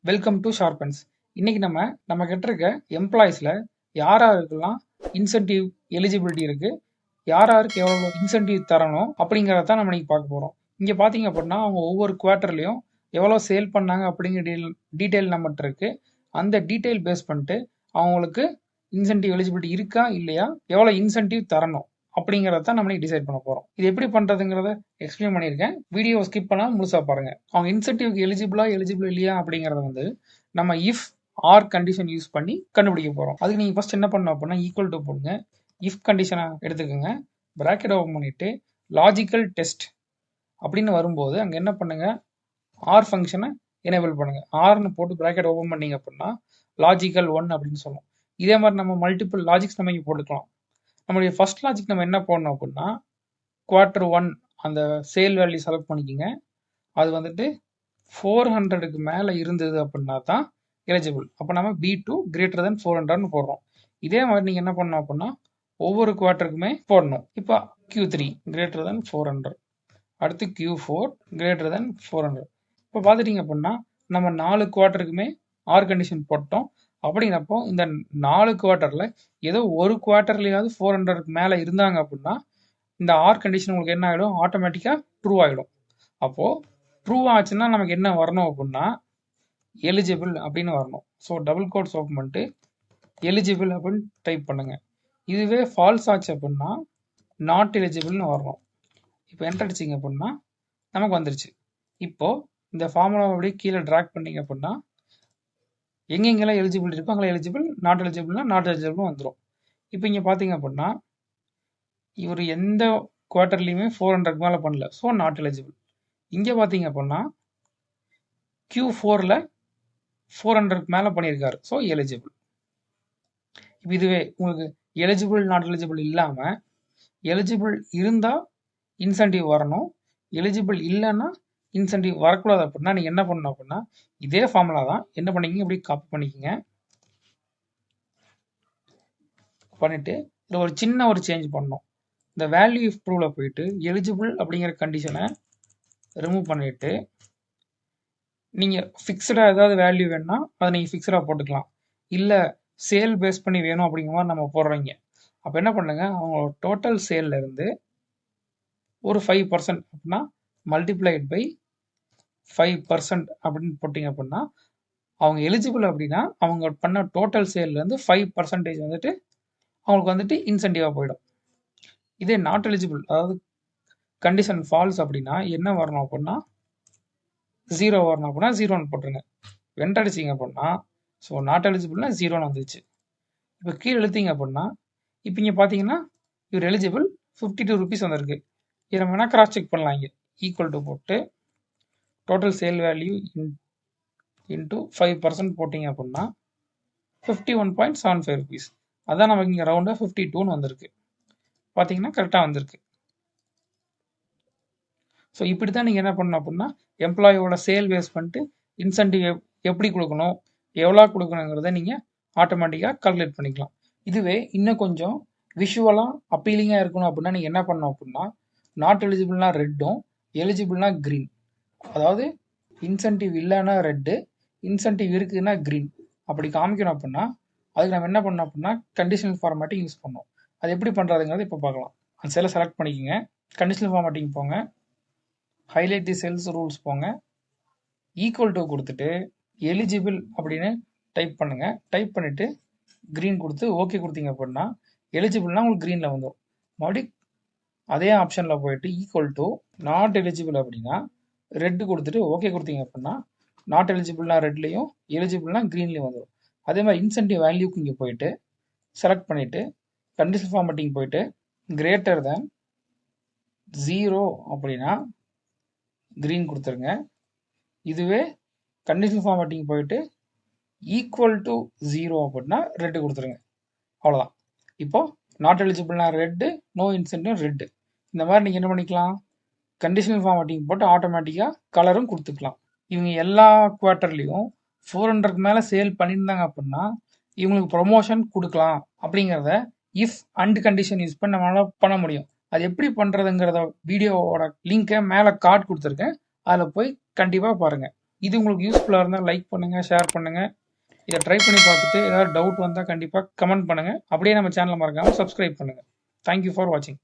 Welcome to sharpens. இன்னைக்கு நம்ம கிட்ட இருக்க எம்ப்ளாயிஸ்ல யாராருக்கெல்லாம் இன்சென்டிவ் எலிஜிபிலிட்டி இருக்கு, யாராருக்கு எவ்வளவு இன்சென்டிவ் தரணும் அப்படிங்கறத தான் நம்ம இன்னைக்கு பார்க்க போறோம். இங்க பாத்தீங்க அப்படின்னா அவங்க ஒவ்வொரு குவார்டர்லயும் எவ்வளவு சேல் பண்ணாங்க அப்படிங்கிற டீடைல் நம்மகிட்ட இருக்கு. அந்த டீடைல் பேஸ் பண்ணிட்டு அவங்களுக்கு இன்சென்டிவ் எலிஜிபிலிட்டி இருக்கா இல்லையா, எவ்வளவு இன்சென்டிவ் தரணும் அப்படிங்கறத நம்ம டிசைட் பண்ண போறோம். இது எப்படி பண்றதுங்கிறத எக்ஸ்பிளைன் பண்ணியிருக்கேன். வீடியோ ஸ்கிப் பண்ணாம முழுசா பாருங்க. அவங்க இன்சென்டிவ்க்கு எலிஜிபிள் இல்லையா அப்படிங்கறத நம்ம இஃப் ஆர் கண்டிஷன் யூஸ் பண்ணி கண்டுபிடிக்க போறோம். அதுக்கு நீங்க ஃபர்ஸ்ட் என்ன பண்ணணும் அப்படின்னா ஈக்குவல் டு போடுங்க. இஃப் கண்டிஷனை எடுத்துக்கோங்க, பிராக்கெட் ஓபன் பண்ணிட்டு லாஜிக்கல் டெஸ்ட் அப்படின்னு வரும்போது அங்க என்ன பண்ணுங்க, ஆர் ஃபங்க்ஷனை எனேபிள் பண்ணுங்க. ஆர்னு போட்டு பிராக்கெட் ஓபன் பண்ணீங்க அப்படின்னா லாஜிக்கல் 1 அப்படின்னு சொல்லும். இதே மாதிரி நம்ம மல்டிபிள் லாஜிக்ஸ் நம்ம இங்க போட்டுக்கலாம். நம்மளுடைய ஃபர்ஸ்ட் லாஜிக் நம்ம என்ன பண்ணணும் அப்படின்னா குவார்டர் 1 அந்த சேல் வேல்யூ செலக்ட் பண்ணிக்கோங்க. அது 400க்கு மேல இருந்தது அப்படின்னா தான் எலிஜிபிள். அப்போ நம்ம B2 கிரேட்டர் தென் 400ன்னு போடுறோம். இதே மாதிரி நீங்க என்ன பண்ணணும் அப்படின்னா ஒவ்வொரு குவார்டருக்குமே போடணும். இப்போ Q3 கிரேட்டர் தென் 400, அடுத்து Q4 கிரேட்டர் தென் 400. இப்போ பார்த்துட்டீங்க அப்படின்னா நம்ம 4 குவார்டருக்குமே ஆர் கண்டிஷன் போட்டோம். அப்படிங்கிறப்போ இந்த 4 குவார்டர்ல ஏதோ ஒரு குவார்டர்லயாவது 400க்கு மேல இருந்தாங்க அப்படின்னா இந்த ஆர் கண்டிஷன் உங்களுக்கு என்ன ஆகிடும், ஆட்டோமேட்டிக்கா ட்ரூ ஆகிடும். அப்போ ட்ரூ ஆச்சுன்னா நமக்கு என்ன வரணும் அப்படின்னா எலிஜிபிள் அப்படின்னு வரணும். ஸோ டபுள் கோட்ஸ் ஓப்பன் பண்ணிட்டு எலிஜிபிள் அப்படின்னு டைப் பண்ணுங்க. இதுவே ஃபால்ஸ் ஆச்சு அப்படின்னா நாட் எலிஜிபிள்னு வரணும். இப்போ என்டர் அடிச்சிங்க அப்படின்னா நமக்கு வந்துருச்சு. இப்போ இந்த ஃபார்முலா அப்படியே கீழே ட்ராக் பண்ணீங்க அப்படின்னா எங்கெங்கெல்லாம் எலிஜிபிள் இருக்கோ அங்கே எலிஜிபிள், நாட் எலிஜிபிள்னா நாட் எலிஜிபிள் வந்துடும். இப்போ இங்கே பார்த்தீங்க அப்படின்னா இவர் எந்த குவார்டர்லையுமே 400க்கு மேலே பண்ணல, ஸோ நாட் எலிஜிபிள். இங்கே பார்த்தீங்க அப்படின்னா Q4ல 400க்கு மேலே பண்ணியிருக்காரு, ஸோ எலிஜிபிள். இப்போ இதுவே உங்களுக்கு எலிஜிபிள் நாட் எலிஜிபிள் இல்லாமல் எலிஜிபிள் இருந்தால் இன்சென்டிவ் வரணும், எலிஜிபிள் இல்லைன்னா இன்சென்டிவ் வரக்கூடாது அப்படின்னா நீங்கள் என்ன பண்ணணும் அப்படின்னா இதே ஃபார்முலா தான் என்ன பண்ணிக்கிங்க, இப்படி காப்பி பண்ணிக்கோங்க. பண்ணிட்டு இதில் ஒரு சின்ன ஒரு சேஞ்ச் பண்ணணும். இந்த வேல்யூ இஃப் ட்ரூல போயிட்டு எலிஜிபிள் அப்படிங்கிற கண்டிஷனை ரிமூவ் பண்ணிட்டு நீங்கள் ஃபிக்ஸ்டாக ஏதாவது வேல்யூ வேணும்னா அதை நீங்கள் ஃபிக்ஸ்டாக போட்டுக்கலாம். இல்லை சேல் பேஸ் பண்ணி வேணும் அப்படிங்கிற மாதிரி நம்ம போடுறீங்க. அப்போ என்ன பண்ணுங்க, அவங்களோட டோட்டல் சேல்ல இருந்து ஒரு 5% அப்படின்னா மல்டிப்ளைட் பை 5% அப்படின்னு போட்டிங்க அப்படின்னா அவங்க எலிஜிபிள் அப்படின்னா அவங்க பண்ண டோட்டல் சேல்ல இருந்து 5% அவங்களுக்கு இன்சென்டிவா போயிடும். இதே நாட் எலிஜிபிள் அதாவது கண்டிஷன் ஃபால்ஸ் அப்படின்னா என்ன வரணும் அப்படின்னா 0 வரணும் அப்படின்னா 0ன்னு போட்டுருங்க. வெண்டடிச்சிங்க அப்படின்னா ஸோ நாட் எலிஜிபிள்னா 0ன்னு வந்துச்சு. இப்போ கீழே எழுத்திங்க அப்படின்னா இப்போ இங்கே பார்த்தீங்கன்னா இவர் எலிஜிபிள் 52 rupees வந்திருக்கு. இதை நம்ம வேணால் கிராஸ் செக் பண்ணலாம். இங்கே ஈக்குவல் டு போட்டு டோட்டல் சேல் வேல்யூ இன்ட்டு 5% போட்டிங்க அப்படின்னா 51.75 rupees. அதான் நமக்கு இங்கே ரவுண்டாக 52ன்னு வந்திருக்கு. பார்த்தீங்கன்னா கரெக்டாக வந்திருக்கு. ஸோ இப்படி தான் நீங்கள் என்ன பண்ணணும் அப்படின்னா எம்ப்ளாயோட சேல் பேஸ் பண்ணிட்டு இன்சென்டிவ் எப்படி கொடுக்கணும், எவ்வளோ கொடுக்கணுங்கிறத நீங்கள் ஆட்டோமேட்டிக்காக கால்குலேட் பண்ணிக்கலாம். இதுவே இன்னும் கொஞ்சம் விஷுவலாக அப்பீலிங்காக இருக்கணும் அப்படின்னா நீங்கள் என்ன பண்ணணும் அப்படின்னா நாட் எலிஜிபிள்னா ரெட்டும், எலிஜிபிள்னா க்ரீன். அதாவது இன்சென்டிவ் இல்லைன்னா ரெட்டு, இன்சென்டிவ் இருக்குதுன்னா க்ரீன் அப்படி காமிக்கணும் அப்படின்னா அதுக்கு நம்ம என்ன பண்ணோம் அப்படின்னா கண்டிஷனல் ஃபார்மேட்டிங் யூஸ் பண்ணோம். அது எப்படி பண்ணுறதுங்கிறது இப்போ பார்க்கலாம். அந்த செல்லை செலக்ட் பண்ணிக்கோங்க, கண்டிஷனல் ஃபார்மேட்டிங் போங்க, ஹைலைட் தி செல்ஸ் ரூல்ஸ் போங்க, ஈக்குவல் டு கொடுத்துட்டு எலிஜிபிள் அப்படின்னு டைப் பண்ணுங்க. டைப் பண்ணிட்டு க்ரீன் கொடுத்து ஓகே கொடுத்தீங்க அப்படின்னா எலிஜிபிள்னா உங்களுக்கு க்ரீனில் வந்துடும். மறுபடியும் அதே ஆப்ஷனில் போயிட்டு ஈக்குவல் டு நாட் எலிஜிபிள் அப்படின்னா ரெட்டு கொடுத்துட்டு ஓகே கொடுத்தீங்க அப்படின்னா நாட் எலிஜிபிள்னா ரெட்லையும் எலிஜிபிள்னா க்ரீன்லையும் வந்துடும். அதே மாதிரி இன்சென்டிவ் வேல்யூக்கு இங்கே போயிட்டு செலக்ட் பண்ணிவிட்டு கண்டிஷனல் ஃபார்மேட்டிங் போயிட்டு கிரேட்டர் தேன் 0 அப்படின்னா க்ரீன் கொடுத்துருங்க. இதுவே கண்டிஷனல் ஃபார்மேட்டிங் போயிட்டு ஈக்குவல் டு 0 அப்படின்னா ரெட்டு கொடுத்துருங்க. அவ்வளோதான். இப்போ நாட் எலிஜிபிள்னா ரெட்டு, நோ இன்சென்டிவ் ரெட்டு. இந்த மாதிரி நீங்கள் என்ன பண்ணிக்கலாம், கண்டிஷனல் ஃபார்மேட்டிங் போட்டு ஆட்டோமேட்டிக்காக கலரும் கொடுத்துக்கலாம். இவங்க எல்லா குவார்ட்டர்லையும் 400க்கு மேலே சேல் பண்ணியிருந்தாங்க அப்படின்னா இவங்களுக்கு ப்ரொமோஷன் கொடுக்கலாம் அப்படிங்கிறத இஃப் அண்ட் கண்டிஷன் யூஸ் பண்ணி நம்மளால பண்ண முடியும். அது எப்படி பண்ணுறதுங்கிறத வீடியோவோட லிங்கை மேலே கார்டு கொடுத்துருக்கேன், அதில் போய் கண்டிப்பாக பாருங்கள். இது உங்களுக்கு யூஸ்ஃபுல்லாக இருந்தால் லைக் பண்ணுங்கள், ஷேர் பண்ணுங்கள். இதை ட்ரை பண்ணி பார்த்துட்டு ஏதாவது டவுட் வந்தால் கண்டிப்பாக கமெண்ட் பண்ணுங்கள். அப்படியே நம்ம சேனலை மறக்காமல் சப்ஸ்கிரைப் பண்ணுங்கள். தேங்க்யூ ஃபார் வாட்சிங்.